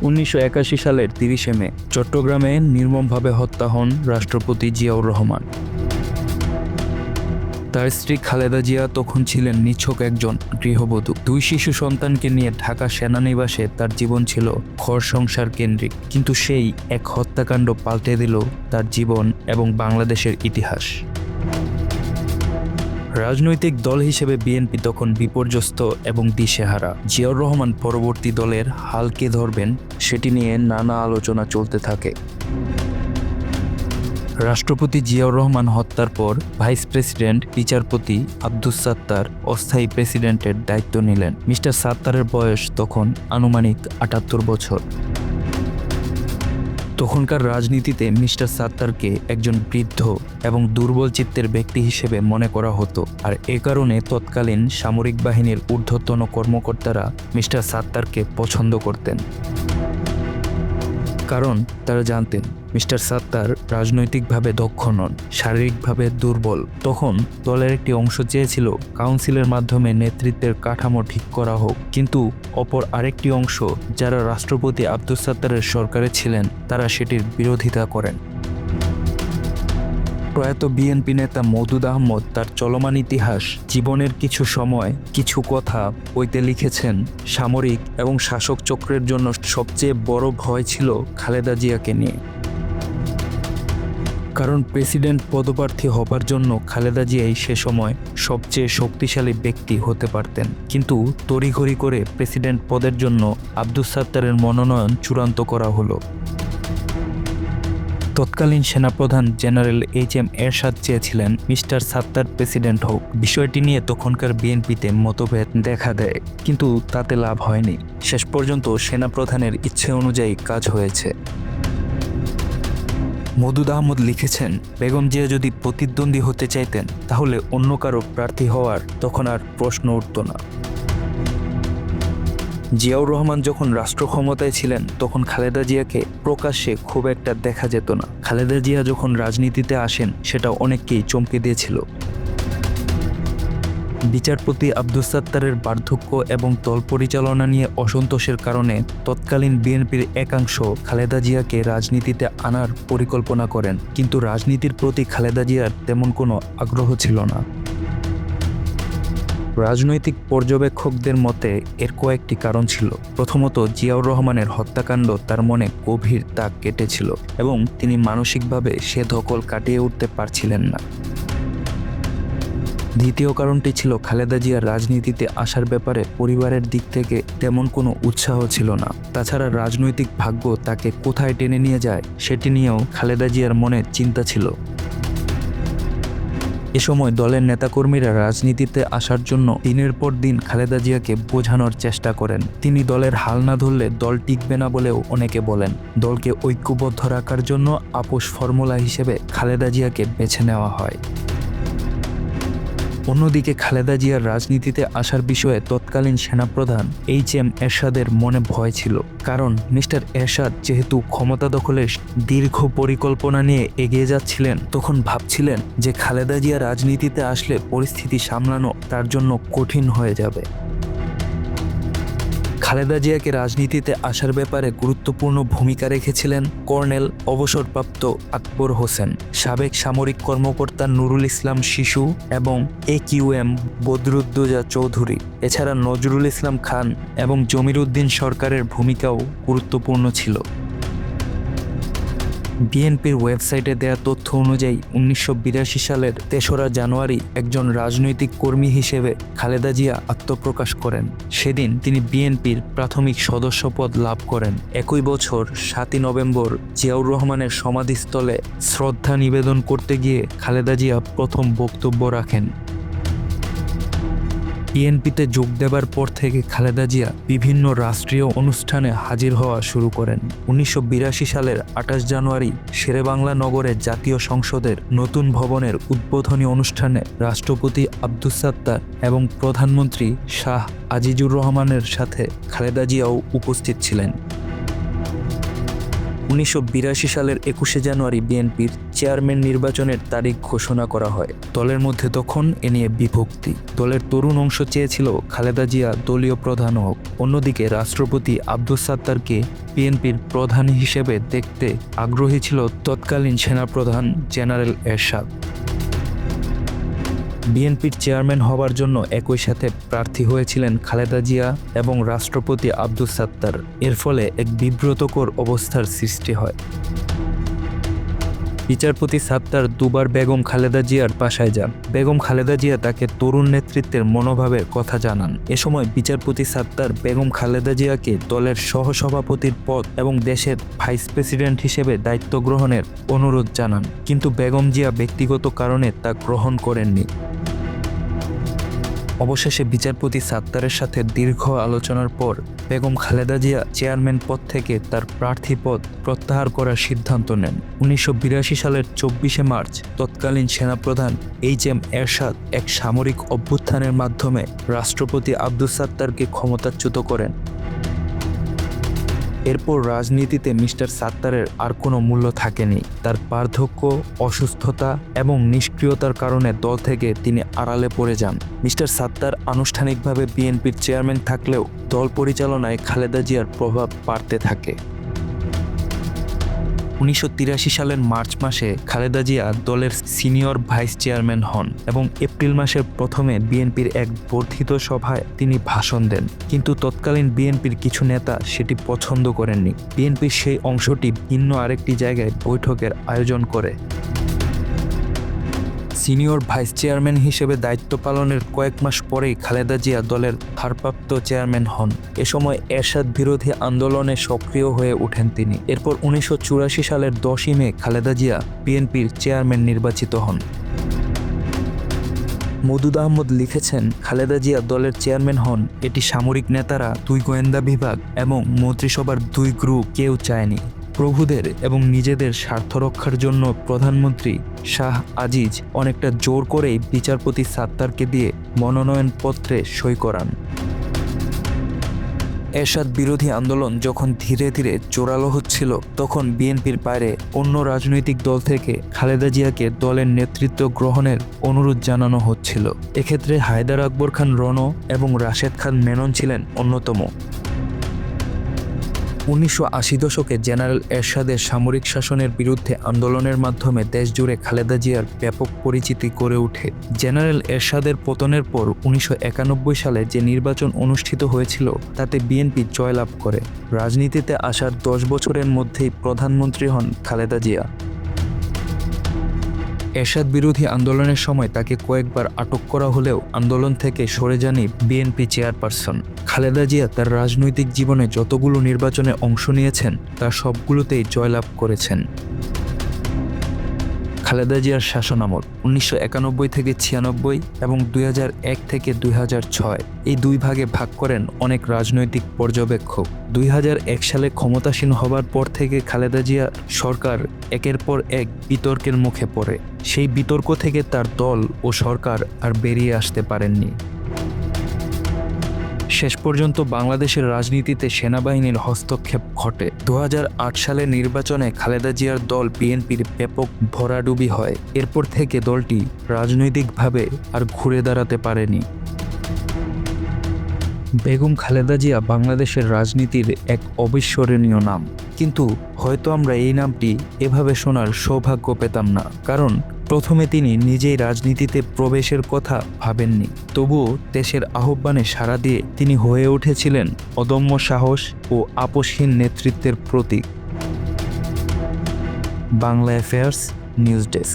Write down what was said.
1981 সালের 30শে মে চট্টগ্রামে নির্মমভাবে হত্যা হন রাষ্ট্রপতি জিয়াউর রহমান। তার স্ত্রী খালেদা জিয়া তখন ছিলেন নিছক একজন গৃহবধূ। 2 শিশু সন্তানকে নিয়ে ঢাকা সেনানিবাসে তার জীবন ছিল ঘর সংসার কেন্দ্রিক, কিন্তু সেই এক হত্যাকাণ্ড পাল্টে দিল তার জীবন এবং বাংলাদেশের ইতিহাস। রাজনৈতিক দল হিসেবে বিএনপি তখন বিপর্যস্ত এবং দিশেহারা। জিয়াউর রহমান পরবর্তী দলের হাল কে ধরবেন সেটি নিয়ে নানা আলোচনা চলতে থাকে। রাষ্ট্রপতি জিয়াউর রহমান হত্যার পর ভাইস প্রেসিডেন্ট বিচারপতি আব্দুস সাত্তার অস্থায়ী প্রেসিডেন্টের দায়িত্ব নিলেন। মিস্টার সাত্তারের বয়স তখন আনুমানিক 78 বছর। তখনকার রাজনীতিতে মিস্টার সাত্তারকে একজন বৃদ্ধ এবং দুর্বল চিত্তের ব্যক্তি হিসেবে মনে করা হতো, আর এ কারণে তৎকালীন সামরিক বাহিনীর ঊর্ধ্বতন কর্মকর্তারা মিস্টার সাত্তারকে পছন্দ করতেন। কারণ তারা জানতেন মিস্টার সাত্তার রাজনৈতিকভাবে দক্ষ নন, শারীরিকভাবে দুর্বল। তখন দলের একটি অংশ চেয়েছিল কাউন্সিলের মাধ্যমে নেতৃত্বের কাঠামো ঠিক করা হোক, কিন্তু অপর আরেকটি অংশ যারা রাষ্ট্রপতি আব্দুস সাত্তারের সরকারে ছিলেন তারা সেটির বিরোধিতা করেন। প্রয়াত বিএনপি নেতা মওদুদ আহমদ তার চলমান ইতিহাস জীবনের কিছু সময় কিছু কথা বইতে লিখেছেন, সামরিক এবং শাসক চক্রের জন্য সবচেয়ে বড় ভয় ছিল খালেদা জিয়াকে নিয়ে। কারণ প্রেসিডেন্ট পদপ্রার্থী হবার জন্য খালেদা জিয়াই সে সময় সবচেয়ে শক্তিশালী ব্যক্তি হতে পারতেন, কিন্তু তড়িঘড়ি করে প্রেসিডেন্ট পদের জন্য আব্দুস সাত্তারের মনোনয়ন চূড়ান্ত করা হলো। তৎকালীন সেনাপ্রধান জেনারেল এইচ.এম. এরশাদ চেয়েছিলেন মিস্টার সাত্তার প্রেসিডেন্ট হোক। বিষয়টি নিয়ে তখনকার বিএনপিতে মতভেদ দেখা দেয়, কিন্তু তাতে লাভ হয়নি। শেষ পর্যন্ত সেনাপ্রধানের ইচ্ছে অনুযায়ী কাজ হয়েছে। মওদুদ আহমদ লিখেছেন, বেগম জিয়া যদি প্রতিদ্বন্দ্বী হতে চাইতেন তাহলে অন্য কারো প্রার্থী হওয়ার তখন আর প্রশ্ন উঠত না। জিয়াউর রহমান যখন রাষ্ট্র ক্ষমতায় ছিলেন তখন খালেদা জিয়াকে প্রকাশ্যে খুব একটা দেখা যেত না। খালেদা জিয়া যখন রাজনীতিতে আসেন সেটা অনেককেই চমকে দিয়েছিল। বিচারপতি আব্দুস সাত্তারের বার্ধক্য এবং দল পরিচালনা নিয়ে অসন্তোষের কারণে তৎকালীন বিএনপির একাংশ খালেদা জিয়াকে রাজনীতিতে আনার পরিকল্পনা করেন, কিন্তু রাজনীতির প্রতি খালেদা জিয়ার তেমন কোনো আগ্রহ ছিল না। রাজনৈতিক পর্যবেক্ষকদের মতে এর কয়েকটি কারণ ছিল। প্রথমত, জিয়াউর রহমানের হত্যাকাণ্ড তার মনে গভীর দাগ কেটেছিল এবং তিনি মানসিকভাবে সে ধকল কাটিয়ে উঠতে পারছিলেন না। দ্বিতীয় কারণটি ছিল খালেদা জিয়ার রাজনীতিতে আসার ব্যাপারে পরিবারের দিক থেকে তেমন কোনো উৎসাহ ছিল না। তাছাড়া রাজনৈতিক ভাগ্য তাকে কোথায় টেনে নিয়ে যায় সেটি নিয়েও খালেদা জিয়ার মনে চিন্তা ছিল। এ সময় দলের নেতাকর্মীরা রাজনীতিতে আসার জন্য দিনের পর দিন খালেদা জিয়াকে বোঝানোর চেষ্টা করেন। তিনি দলের হাল না ধরলে দল টিকবে না বলেও অনেকে বলেন। দলকে ঐক্যবদ্ধ রাখার জন্য আপোষ ফর্মুলা হিসেবে খালেদা জিয়াকে বেছে নেওয়া হয়। অন্যদিকে খালেদা জিয়ার রাজনীতিতে আসার বিষয়ে তৎকালীন সেনাপ্রধান এইচ.এম. এরশাদের মনে ভয় ছিল। কারণ মিস্টার এরশাদ যেহেতু ক্ষমতা দখলের দীর্ঘ পরিকল্পনা নিয়ে এগিয়ে যাচ্ছিলেন, তখন ভাবছিলেন যে খালেদা জিয়া রাজনীতিতে আসলে পরিস্থিতি সামলানো তার জন্য কঠিন হয়ে যাবে। খালেদা জিয়াকে রাজনীতিতে আসার ব্যাপারে গুরুত্বপূর্ণ ভূমিকা রেখেছিলেন কর্নেল অবসরপ্রাপ্ত আকবর হোসেন, সাবেক সামরিক কর্মকর্তা নুরুল ইসলাম শিশু এবং একিউএম বদরুদ্দোজা চৌধুরী। এছাড়া নজরুল ইসলাম খান এবং জমির উদ্দিন সরকারের ভূমিকাও গুরুত্বপূর্ণ ছিল। বিএনপির ওয়েবসাইটে দেয়া তথ্য অনুযায়ী 1982 সালের 3রা জানুয়ারি একজন রাজনৈতিক কর্মী হিসেবে খালেদা জিয়া আত্মপ্রকাশ করেন। সেদিন তিনি বিএনপির প্রাথমিক সদস্যপদ লাভ করেন। একই বছর 7ই নভেম্বর জিয়াউর রহমানের সমাধিস্থলে শ্রদ্ধা নিবেদন করতে গিয়ে খালেদা জিয়া প্রথম বক্তব্য রাখেন। বিএনপিতে যোগ দেবার পর থেকে খালেদা জিয়া বিভিন্ন রাষ্ট্রীয় অনুষ্ঠানে হাজির হওয়া শুরু করেন। 1982 সালের 28 জানুয়ারি শেরেবাংলা নগরে জাতীয় সংসদের নতুন ভবনের উদ্বোধনী অনুষ্ঠানে রাষ্ট্রপতি আব্দুস সাত্তার এবং প্রধানমন্ত্রী শাহ আজিজুর রহমানের সাথে খালেদা জিয়াও উপস্থিত ছিলেন। 1982 সালের 21শে জানুয়ারি বিএনপির চেয়ারম্যান নির্বাচনের তারিখ ঘোষণা করা হয়। দলের মধ্যে তখন এ নিয়ে বিভক্তি। দলের তরুণ অংশ চেয়েছিল খালেদা জিয়া দলীয় প্রধান হোক, অন্যদিকে রাষ্ট্রপতি আব্দুস সাত্তারকে বিএনপির প্রধান হিসেবে দেখতে আগ্রহী ছিল তৎকালীন সেনাপ্রধান জেনারেল এরশাদ। বিএনপির চেয়ারম্যান হবার জন্য একই সাথে প্রার্থী হয়েছিলেন খালেদা জিয়া এবং রাষ্ট্রপতি আব্দুস সাত্তার। এর ফলে এক বিব্রতকর অবস্থার সৃষ্টি হয়। বিচারপতি সাত্তার দুবার বেগম খালেদা জিয়ার বাসায় যান। বেগম খালেদা জিয়া তাকে তরুণ নেতৃত্বের মনোভাবের কথা জানান। এ সময় বিচারপতি সাত্তার বেগম খালেদা জিয়াকে দলের সহসভাপতির পদ এবং দেশের ভাইস প্রেসিডেন্ট হিসেবে দায়িত্ব গ্রহণের অনুরোধ জানান, কিন্তু বেগম জিয়া ব্যক্তিগত কারণে তা গ্রহণ করেননি। অবশেষে বিচারপতি সাত্তারের সাথে দীর্ঘ আলোচনার পর বেগম খালেদা জিয়া চেয়ারম্যান পদ থেকে তার প্রার্থী পদ প্রত্যাহার করার সিদ্ধান্ত নেন। 1982 সালের 24শে মার্চ তৎকালীন সেনাপ্রধান এইচ.এম. এরশাদ এক সামরিক অভ্যুত্থানের মাধ্যমে রাষ্ট্রপতি আব্দুস সাত্তারকে ক্ষমতাচ্যুত করেন। এরপর রাজনীতিতে মিস্টার সাত্তারের আর কোনো মূল্য থাকেনি। তার বার্ধক্য, অসুস্থতা এবং নিষ্ক্রিয়তার কারণে দল থেকে তিনি আড়ালে পড়ে যান। মিস্টার সাত্তার আনুষ্ঠানিকভাবে বিএনপির চেয়ারম্যান থাকলেও দল পরিচালনায় খালেদা জিয়ার প্রভাব বাড়তে থাকে। 1983 সালের মার্চ মাসে খালেদা জিয়া দলের সিনিয়র ভাইস চেয়ারম্যান হন এবং এপ্রিল মাসের প্রথমে বিএনপির এক বর্ধিত সভায় তিনি ভাষণ দেন, কিন্তু তৎকালীন বিএনপির কিছু নেতা সেটি পছন্দ করেননি। বিএনপির সেই অংশটি ভিন্ন আরেকটি জায়গায় বৈঠকের আয়োজন করে। সিনিয়র ভাইস চেয়ারম্যান হিসেবে দায়িত্ব পালনের কয়েক মাস পরেই খালেদা জিয়া দলের ভারপ্রাপ্ত চেয়ারম্যান হন। এ সময় এরশাদ বিরোধী আন্দোলনে সক্রিয় হয়ে ওঠেন তিনি। এরপর 1984 সালের 10ই মে খালেদা জিয়া বিএনপির চেয়ারম্যান নির্বাচিত হন। মওদুদ আহমদ লিখেছেন, খালেদা জিয়া দলের চেয়ারম্যান হন এটি সামরিক নেতারা, 2 গোয়েন্দা বিভাগ এবং মন্ত্রিসভার 2 গ্রুপ কেউ চায়নি। প্রভুদের এবং নিজেদের স্বার্থ রক্ষার জন্য প্রধানমন্ত্রী শাহ আজিজ অনেকটা জোর করেই বিচারপতি সাত্তারকে দিয়ে মনোনয়নপত্রে সই করান। এরশাদ বিরোধী আন্দোলন যখন ধীরে ধীরে জোরালো হচ্ছিল, তখন বিএনপির বাইরে অন্য রাজনৈতিক দল থেকে খালেদা জিয়াকে দলের নেতৃত্ব গ্রহণের অনুরোধ জানানো হচ্ছিল। এক্ষেত্রে হায়দার আকবর খান রণ এবং রাশেদ খান মেনন ছিলেন অন্যতম। 1980 দশকে জেনারেল এরশাদের সামরিক শাসনের বিরুদ্ধে আন্দোলনের মাধ্যমে দেশজুড়ে খালেদা জিয়ার ব্যাপক পরিচিতি গড়ে ওঠে। জেনারেল এরশাদের পতনের পর 1991 সালে যে নির্বাচন অনুষ্ঠিত হয়েছিল তাতে বিএনপি জয়লাভ করে। রাজনীতিতে আসার 10 বছরের মধ্যেই প্রধানমন্ত্রী হন খালেদা জিয়া। এরশাদ বিরোধী আন্দোলনের সময় তাকে কয়েকবার আটক করা হলেও আন্দোলন থেকে সরে যাননি বিএনপি চেয়ারপারসন। খালেদা জিয়া তার রাজনৈতিক জীবনে যতগুলো নির্বাচনে অংশ নিয়েছেন তার সবগুলোতেই জয়লাভ করেছেন। খালেদা জিয়ার শাসনামল 1991 থেকে 96 এবং 2001 থেকে 2006 এই 2 ভাগে ভাগ করেন অনেক রাজনৈতিক পর্যবেক্ষক। 2001 সালে ক্ষমতাসীন হবার পর থেকে খালেদা জিয়া সরকার একের পর এক বিতর্কের মুখে পড়ে। সেই বিতর্ক থেকে তার দল ও সরকার আর বেরিয়ে আসতে পারেননি। শেষ পর্যন্ত বাংলাদেশের রাজনীতিতে সেনাবাহিনীর হস্তক্ষেপ ঘটে। 2008 সালের নির্বাচনে খালেদা জিয়ার দল বিএনপির ব্যাপক ভরাডুবি হয়। এরপর থেকে দলটি রাজনৈতিকভাবে আর ঘুরে দাঁড়াতে পারেনি। বেগম খালেদা জিয়া বাংলাদেশের রাজনীতির এক অবিস্মরণীয় নাম, কিন্তু হয়তো আমরা এই নামটি এভাবে শোনার সৌভাগ্য পেতাম না, কারণ প্রথমে তিনি নিজেই রাজনীতিতে প্রবেশের কথা ভাবেননি। তবুও দেশের আহ্বানে সাড়া দিয়ে তিনি হয়ে উঠেছিলেন অদম্য সাহস ও আপোষহীন নেতৃত্বের প্রতীক। Bangla affairs news desk.